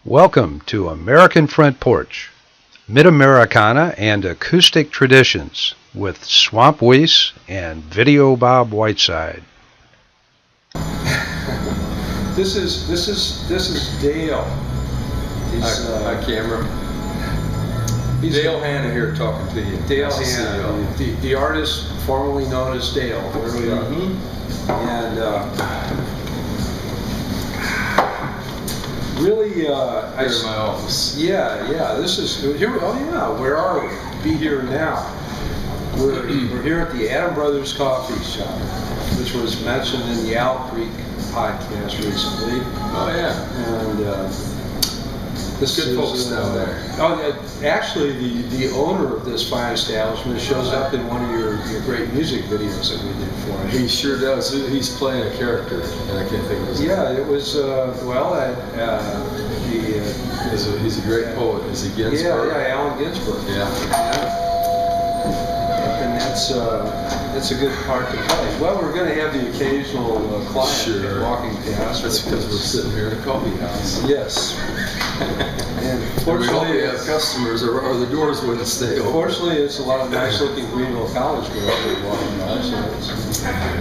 Welcome to American Front Porch, Mid-Americana and Acoustic Traditions with Swamp Weiss and Video Bob Whiteside. This is Dale. Hi, camera. He's Dale Hanna here talking to you. Dale Hanna, the artist formerly known as Dale. Where we are. And really, here in my office. Yeah. This is here. Oh yeah, where are we? Be here now. We're here at the Adam Brothers Coffee Shop, which was mentioned in the Owl Creek podcast recently. Oh yeah. And this good is, folks down there. Oh yeah. Actually, the owner of this fine establishment shows up in one of your great music videos that we did for him. He sure does. He's playing a character, and I can't think of his name. Yeah, it was He's a great poet. Is he Ginsberg? Yeah, Allen Ginsberg. Yeah. And that's a good part to play. Well, we're going to have the occasional client walking past. That's because we're sitting here in a coffee house. Yes. And fortunately, we have customers, or the doors wouldn't stay open. Fortunately, it's a lot of nice-looking Greenville College girls that are walking by.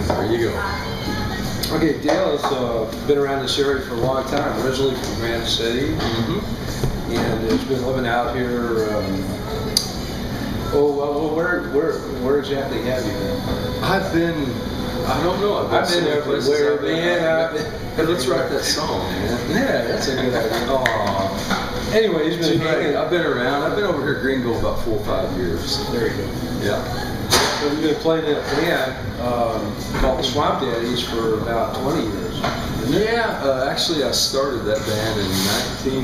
So there you go. Okay, Dale has been around this area for a long time. Originally from Grand City, and has been living out here. Where exactly have you been? I've been everywhere, man. Hey, let's write that song, man. Yeah, that's a good idea. Aww. Anyway, he's been hanging. I've been around. I've been over here at Greenville about 4 or 5 years. There you go. Yeah. So we've been playing in a band called the Swamp Daddies for about 20 years. Yeah, actually I started that band in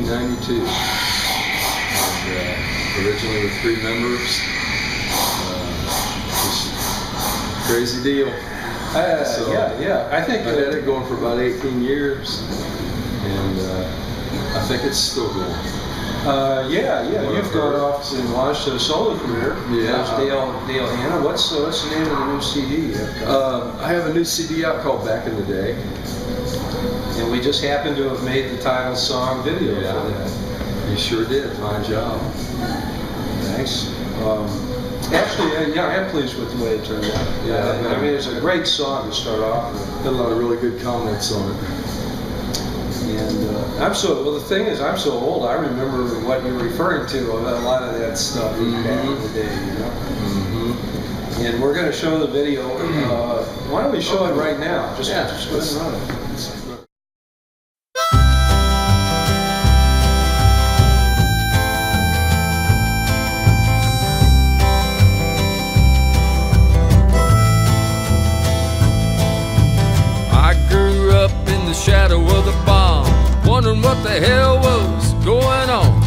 1992. And, originally with 3 members. Just crazy deal. Yeah. I think I had it going for about 18 years, and I think it's still going. You've gone off and launched a solo career. Yeah. That's Dale Hanna. What's the name of the new CD you have got? I have a new CD out called Back in the Day. And we just happened to have made the title song video for that. You sure did. Fine job. Thanks. Actually, I'm pleased with the way it turned out. Yeah, I mean, it's a great song to start off with. Had a lot of really good comments on it. And the thing is, I'm so old, I remember what you're referring to, a lot of that stuff back in the day, you know? And we're going to show the video. Why don't we show it right now? Just go ahead and run it. Shadow of the bomb, wondering what the hell was going on.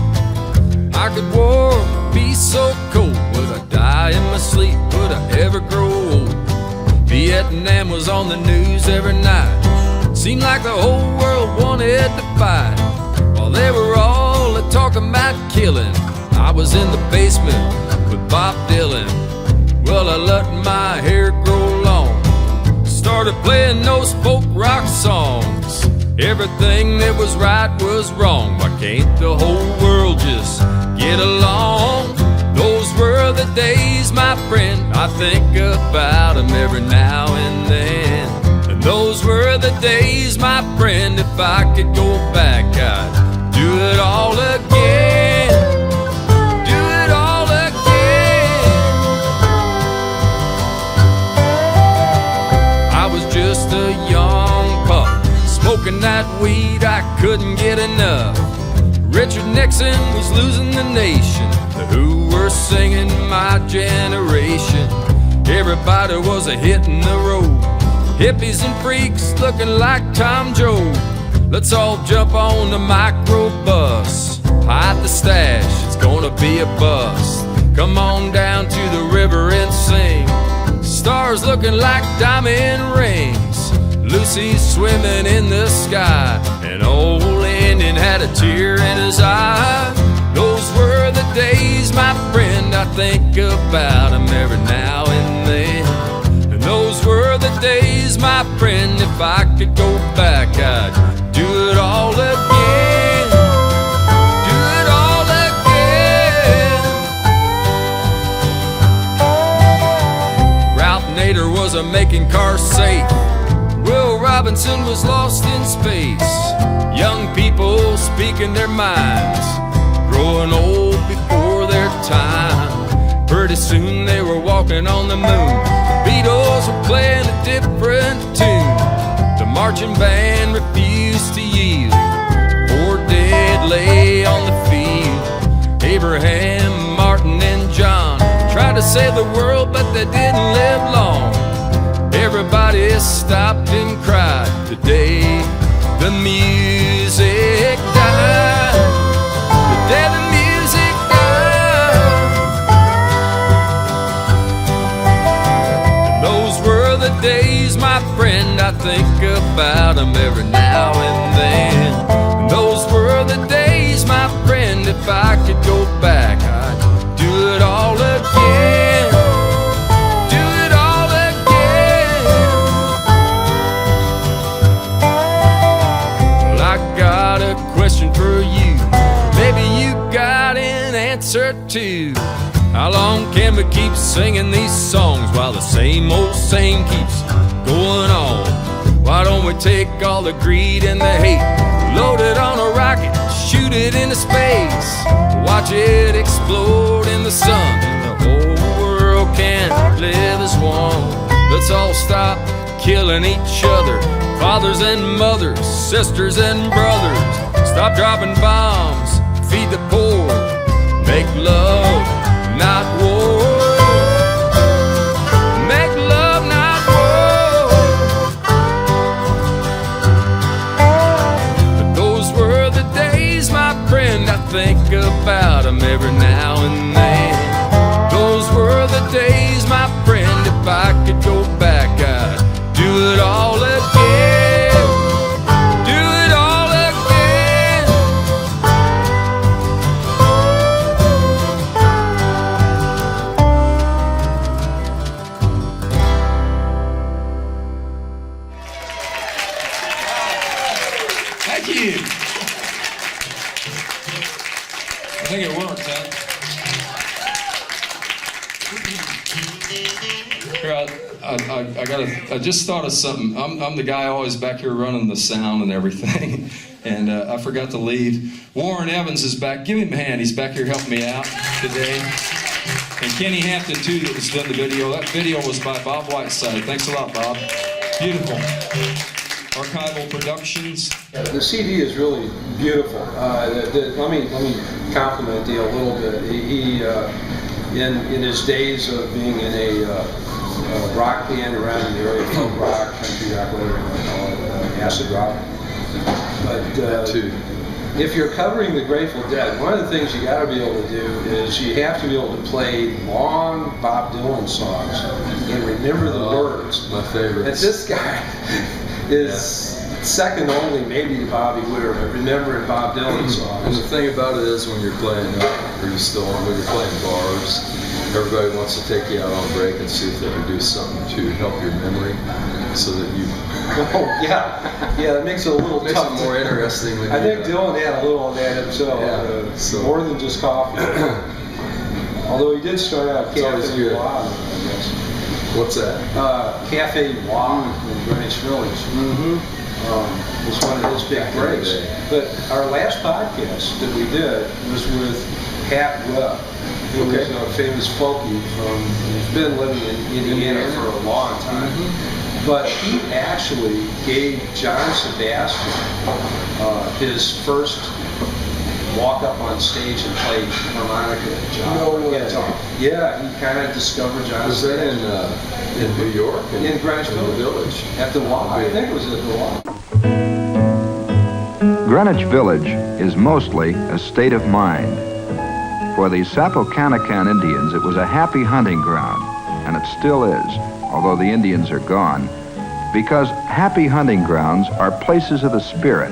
How could war be so cold? Would I die in my sleep? Would I ever grow old? Vietnam was on the news every night. Seemed like the whole world wanted to fight. While they were all talking about killing, I was in the basement with Bob Dylan. Well, I let my hair grow long, started playing those folk rock songs. Everything that was right was wrong. Why can't the whole world just get along? Those were the days, my friend. I think about them every now and then. And those were the days, my friend. If I could go back, I'd do it all again. Do it all again. I was just a young pup, smoking that weed, I couldn't get enough. Richard Nixon was losing the nation. The Who were singing my generation. Everybody was a hitting the road. Hippies and freaks looking like Tom Joad. Let's all jump on the microbus, hide the stash, it's gonna be a bust. Come on down to the river and sing. Stars looking like diamond rings. Lucy's swimming in the sky. An old Indian had a tear in his eye. Those were the days, my friend. I think about them every now and then. And those were the days, my friend. If I could go back, I'd do it all again. Robinson was lost in space. Young people speaking their minds, growing old before their time. Pretty soon they were walking on the moon. The Beatles were playing a different tune. The marching band refused to yield. Four dead lay on the field. Abraham, Martin, and John tried to save the world, but they didn't live long. Everybody stopped and cried. Today the music died. Today the music died. And those were the days, my friend, I think about them every now and then. And those were the days, my friend, if I could go back, I'd do it all again. Question for you, maybe you got an answer too. How long can we keep singing these songs while the same old same keeps going on? Why don't we take all the greed and the hate, load it on a rocket, shoot it into space, watch it explode in the sun, and the whole world can live as one. Let's all stop killing each other, fathers and mothers, sisters and brothers. Stop dropping bombs, feed the poor, make love, not war. Make love, not war. But those were the days, my friend, I think about them every now and then. Those were the days, my friend, if I could go back, I'd do it all again. I think it worked, huh? Here, I just thought of something. I'm the guy always back here running the sound and everything, and I forgot to leave. Warren Evans is back. Give him a hand. He's back here helping me out today. And Kenny Hampton, too, that was done the video. That video was by Bob Whiteside. Thanks a lot, Bob. Beautiful. Archival Productions. The CD is really beautiful. Let me compliment Dale a little bit. He in his days of being in a rock band around in the area, folk rock, country rock, whatever you want to call it, acid rock. But if you're covering the Grateful Dead, one of the things you got to be able to do is you have to be able to play long Bob Dylan songs and remember the words. My favorite. And this guy is second only maybe to Bobby Woodard, but remembering Bob Dylan songs. And the thing about it is when you're playing, or you still when you're playing bars, everybody wants to take you out on break and see if they can do something to help your memory, so that you. Oh yeah, that makes it a little tough. Makes it more interesting. I think Dylan had a little of that himself, more than just coffee. Although he did start out Cafe Wah, I guess. What's that? Cafe Wah in Greenwich Village. Was one of his big breaks. But our last podcast that we did was with Pat Webb, who is a famous folkie who's been living in Indiana for a long time. But he actually gave John Sebastian his first walk up on stage and play harmonica. Yeah, he kind of discovered John Sebastian. Was that in New York? In Greenwich Village. At the Y. I think it was at the Y. Greenwich Village is mostly a state of mind. For the Sapocanacan Indians, it was a happy hunting ground, and it still is, although the Indians are gone, because happy hunting grounds are places of the spirit.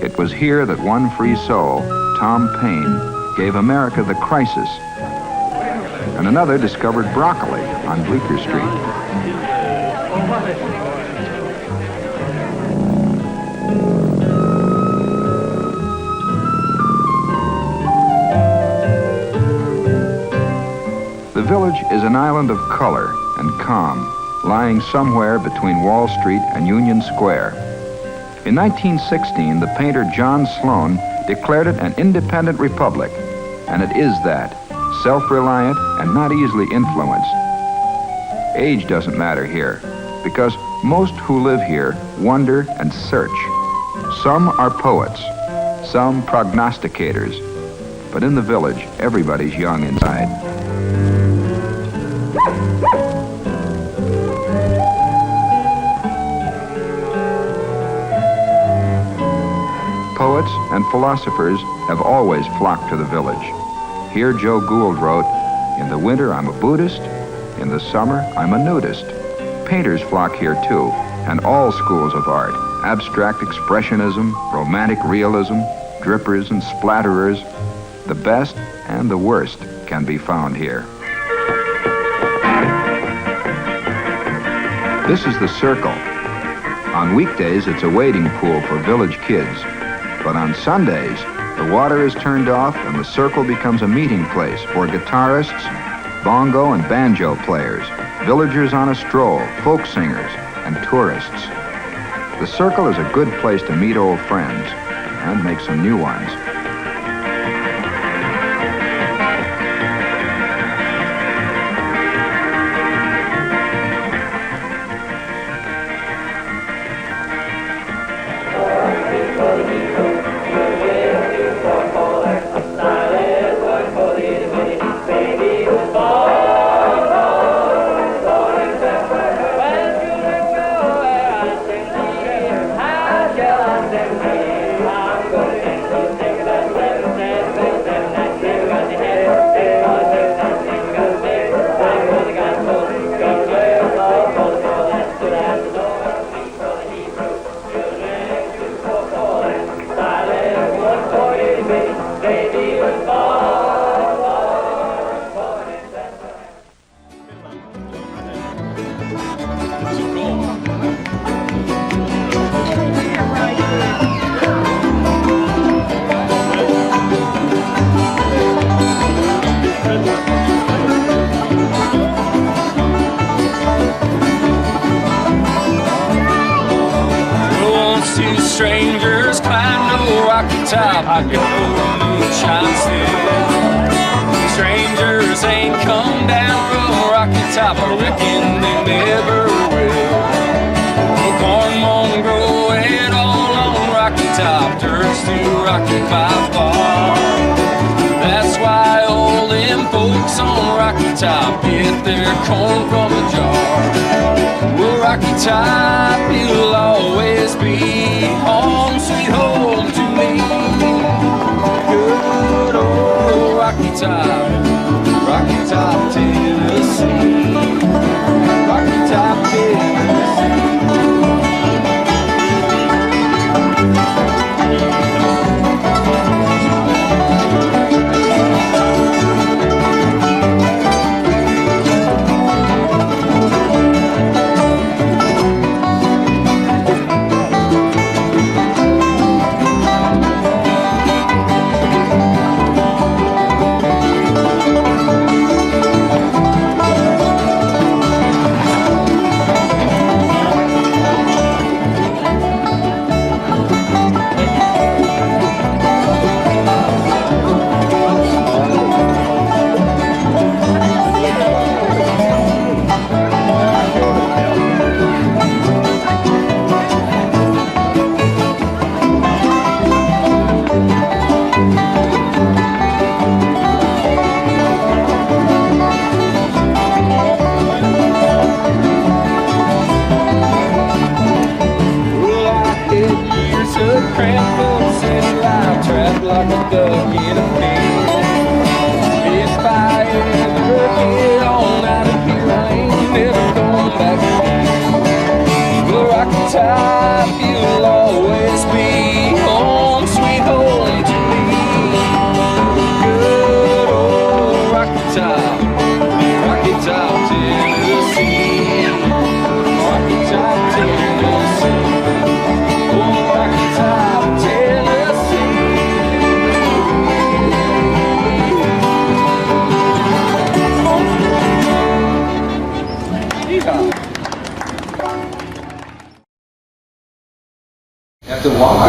It was here that one free soul, Tom Paine, gave America the crisis, and another discovered broccoli on Bleecker Street. The village is an island of color and calm, lying somewhere between Wall Street and Union Square. In 1916, the painter John Sloan declared it an independent republic, and it is that, self-reliant and not easily influenced. Age doesn't matter here, because most who live here wonder and search. Some are poets, some prognosticators, but in the village, everybody's young inside. Poets and philosophers have always flocked to the village. Here Joe Gould wrote, "In the winter I'm a Buddhist, in the summer I'm a nudist." Painters flock here too, and all schools of art, abstract expressionism, romantic realism, drippers and splatterers, the best and the worst can be found here. This is the Circle. On weekdays, it's a wading pool for village kids. But on Sundays, the water is turned off and the Circle becomes a meeting place for guitarists, bongo and banjo players, villagers on a stroll, folk singers, and tourists. The Circle is a good place to meet old friends and make some new ones. Strangers climb the rocky top, I can hold a moonshine still. Strangers ain't come down from rocky top, I reckon they never will. The corn won't grow at all on rocky top, dirt's too rocky by far. That's why all them folks on rocky top get their corn from a jar. Well, rocky top, you'll always be home, sweet home to me. Good old Rocky Top, Tennessee. Rocky Top, Tennessee.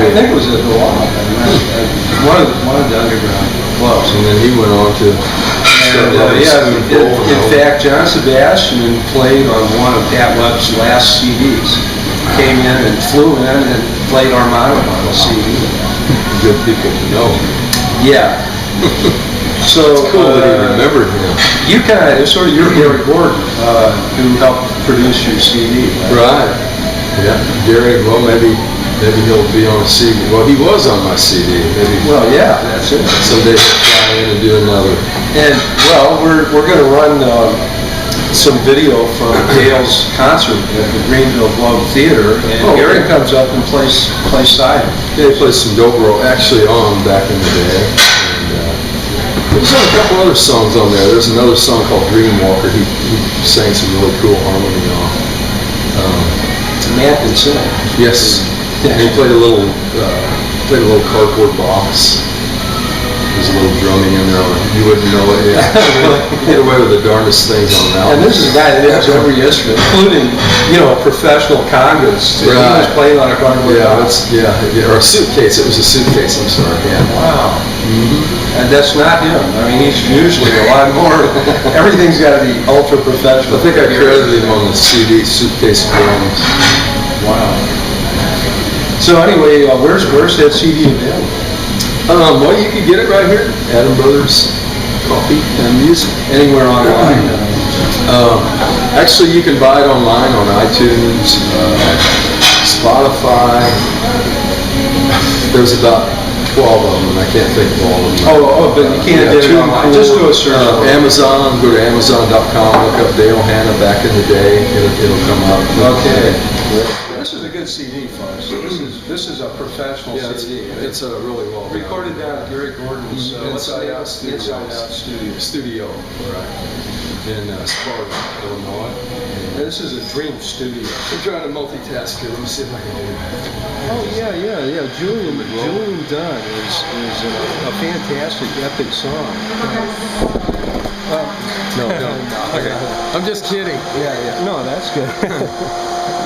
I think it was at the Law. One of the underground clubs. And then he went on to in fact, John Sebastian played on one of Pat Webb's last CDs. Came in and flew in and played harmonica on the CD. Good people to know. Yeah. So it's cool that he remembered him. You kind of, sort of, you're Gary Gordon, who helped produce your CD. Right. Yeah. Gary, well, maybe he'll be on a CD. Well, he was on my CD. Maybe. Well, yeah, that's it. Someday he'll fly in and do another. And well, we're going to run some video from Dale's concert at the Greenville Globe Theater, and Gary comes up and plays side. Yeah, he plays some dobro actually on back in the day. There's a couple other songs on there. There's another song called Dreamwalker. He sang some really cool harmony on. Matt can sing. Yes. And he played a little cardboard box. There's a little drumming in there. You wouldn't know it. Yeah. Get away with the darndest things on an album. And this is a guy that has every instrument, including, professional congas. Right. He was playing on a cardboard box. Or a suitcase. It was a suitcase, I'm sorry. Yeah. Wow. Mm-hmm. And that's not him. I mean, he's usually a lot more. Everything's got to be ultra professional. I think I credited him on the CD, Suitcase Drums. Wow. So anyway, where's that CD available? Well, you can get it right here. Adam Brothers Coffee and Music. Anywhere online? Actually, you can buy it online on iTunes, Spotify. There's about 12 of them, and I can't think of all of them. But you can't get it online. Just do a search. Amazon. Go to Amazon.com. Look up Dale Hanna back in the day. It'll come up. Okay. This is a good CD, folks. This is a professional CD. It's a really well recorded down at Gary Gordon's Inside Out Studio. Right. In Sparta, Illinois. And this is a dream studio. I'm trying to multitask here. Let me see if I can do that. Oh yeah. Julian Dunn is a fantastic epic song. No. Okay. I'm just kidding. Yeah. No, that's good.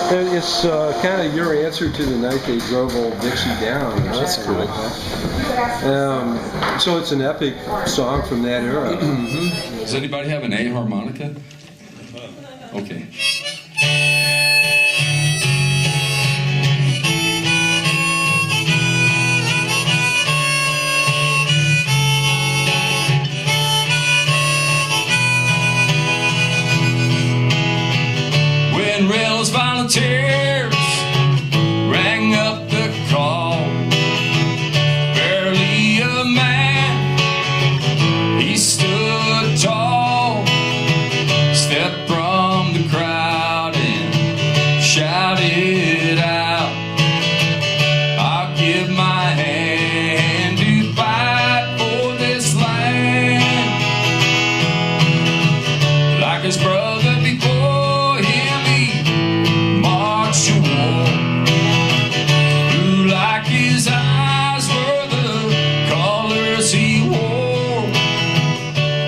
And it's kind of your answer to the night they drove old Dixie down. That's cool. So it's an epic song from that era. Mm-hmm. Does anybody have an A harmonica? Okay. When Rails volunteers rang up the call, barely a man, he stood tall, stepped from the crowd and shouted out, I'll give my hand to fight for this land, like his brother before him he marched to war, blue like his eyes were the colors he wore,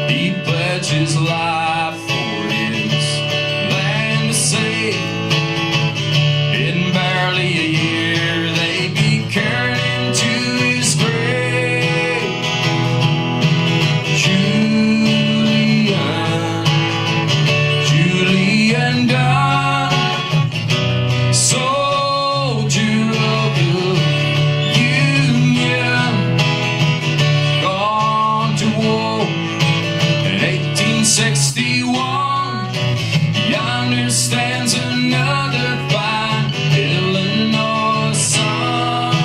he pledged his life for his land to save, in barely a year they'd be carrying him to his grave. Julian Dunn, soldier of the Union, gone to war in 1861. Yonder stands another fine Illinois sun.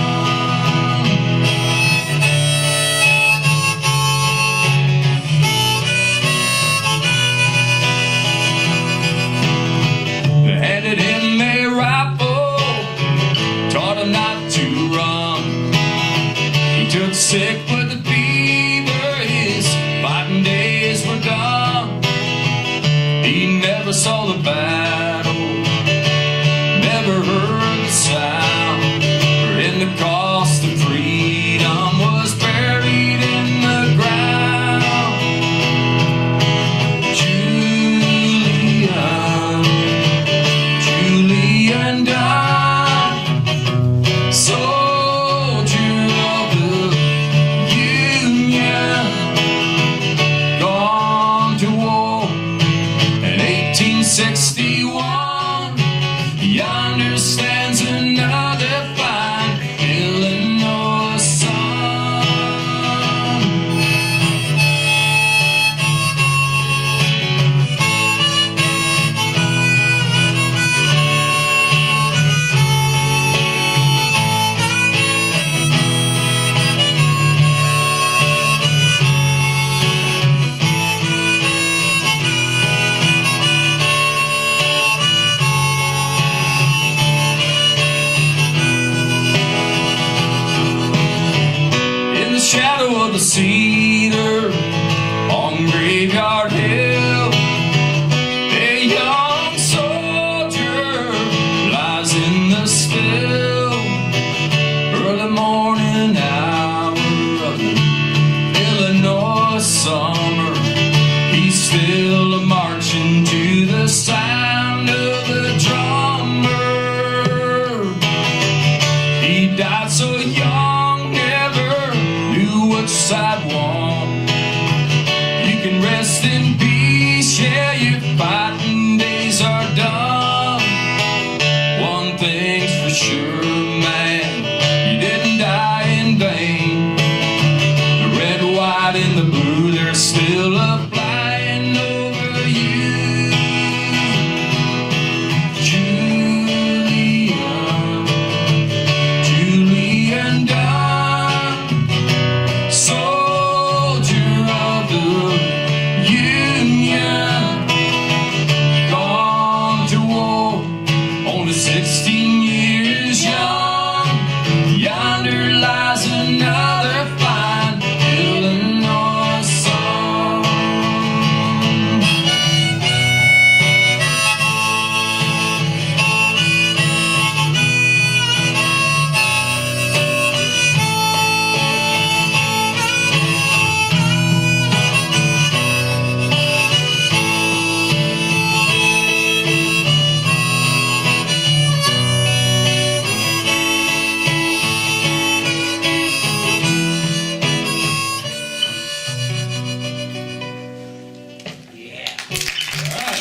They handed him a rifle, taught him not to run. He took sick with the fever, his fighting days were done. He never saw the battle, never heard the sound, for in the cost of freedom was buried in the ground. Julian Dunn, soldier cedar on Graveyard Hill. A young soldier lies in the still, early morning hour of the Illinois summer. He's still marching to the sound of the drummer. He died so young, never knew which side won. You can rest in peace, yeah, your fighting days are done. One thing's for sure, man, you didn't die in vain. The red, white, and the blue, they're still a flying over you. Julian Dunn, soldier of the Union, gone to war, only 16 years young. Yonder lies another fine Illinois song.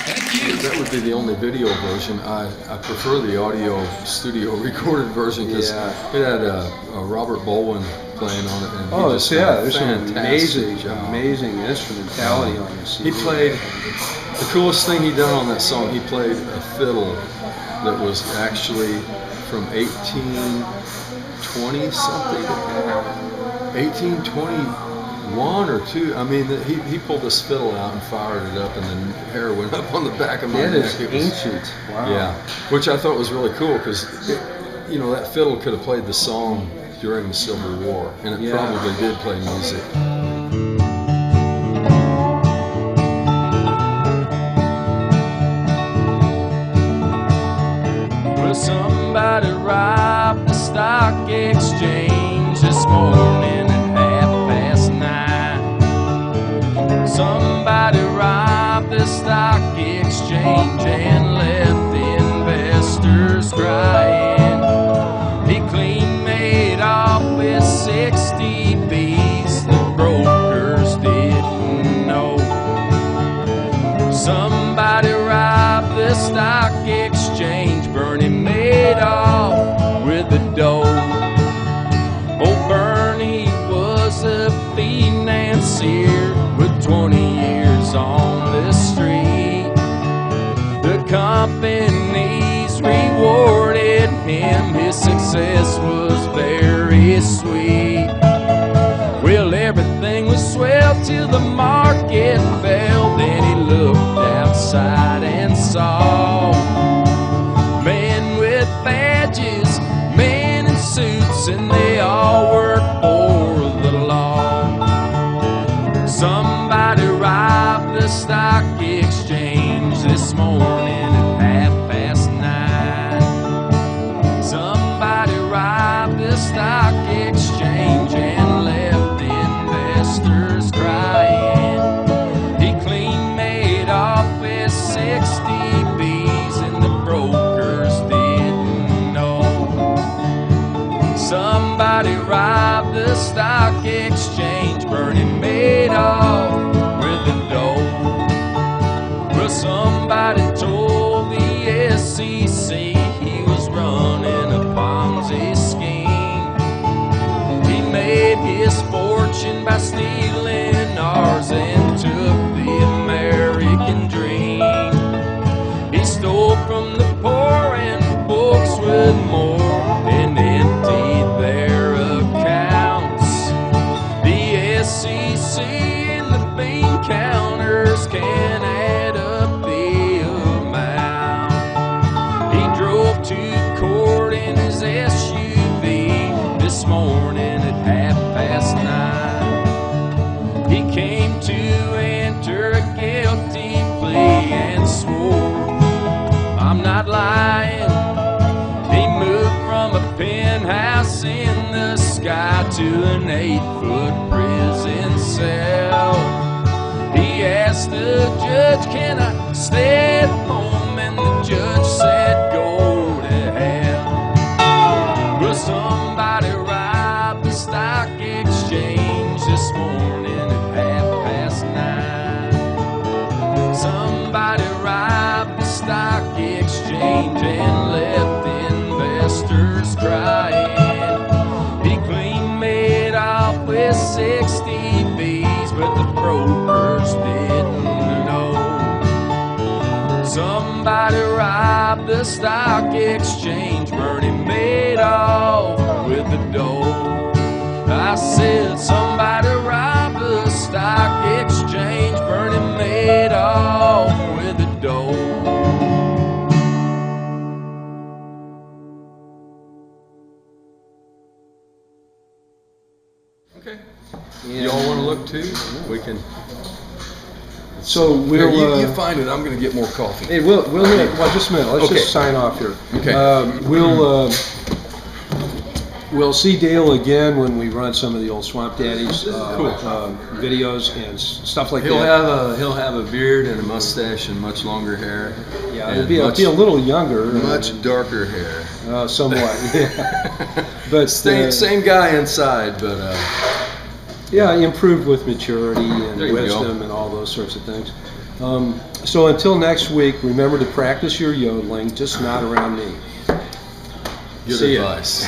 Thank you. That would be the only video version. I prefer the audio studio recorded version because Yeah. it had Robert Bolwin playing on it. And he Oh, just yeah, did a there's some fantastic job. amazing instrumentality on this CD. He played, the coolest thing he done on that song, he played a fiddle that was actually from 1820 something, 1821 or two. I mean, he pulled this fiddle out and fired it up, and then hair went up on the back of my It neck. is It was- ancient. Wow. Yeah, which I thought was really cool because, you know, that fiddle could have played the song during the Civil War, and it Yeah. probably did play music. Well, somebody robbed the stock exchange this morning at 9:30. Somebody robbed the stock exchange and left investors crying. He clean made off with 60 B's. The brokers didn't know. Somebody robbed the stock exchange, Bernie Madoff with the dough. Oh, Bernie was a financier with 20 years on the street. The companies rewarded him, his success was very sweet. Well, everything was swell till the market fell. Then he looked outside and saw men with badges, men in suits, and they all work for the law. Somebody robbed the stock exchange this morning at 9:30. Somebody robbed the stock exchange and left investors crying. He clean made off with 60 B's and the brokers didn't know. Somebody robbed the stock exchange, Bernie Madoff with the dough. Well, somebody told the SEC he was running a Ponzi scheme. He made his fortune by stealing ours and took the American dream. He stole from the poor and folks with more and emptied their accounts. The SEC and the bean counters can add up the amount. He drove to court in his SUV this morning at 9:30. not lying. He moved from a penthouse in the sky to an 8-foot prison cell. He asked the judge, can I stay at home? And the judge said, go to hell. Well, somebody robbed the stock exchange this morning at 9:30. Somebody robbed the stock exchange and left investors crying. He clean made off with 60 B's, but the brokers didn't know. Somebody robbed the stock exchange, Bernie made off with the dough. I said somebody robbed the stock exchange, Bernie made off with the dough. Okay. Y'all want to look too? We can. So Here, we'll. you find it. I'm going to get more coffee. Hey, we'll just a minute. Let's Okay. just sign off here. Okay. We'll see Dale again when we run some of the old Swamp Daddies Cool. videos and stuff like He'll that. have a beard and a mustache and much longer hair. Yeah, and it'll be a little younger. much darker hair. Somewhat. Yeah. But Same guy inside, but yeah, improved with maturity and There you wisdom go. and all those sorts of things. So until next week, remember to practice your yodeling, just not around me. good See ya. advice.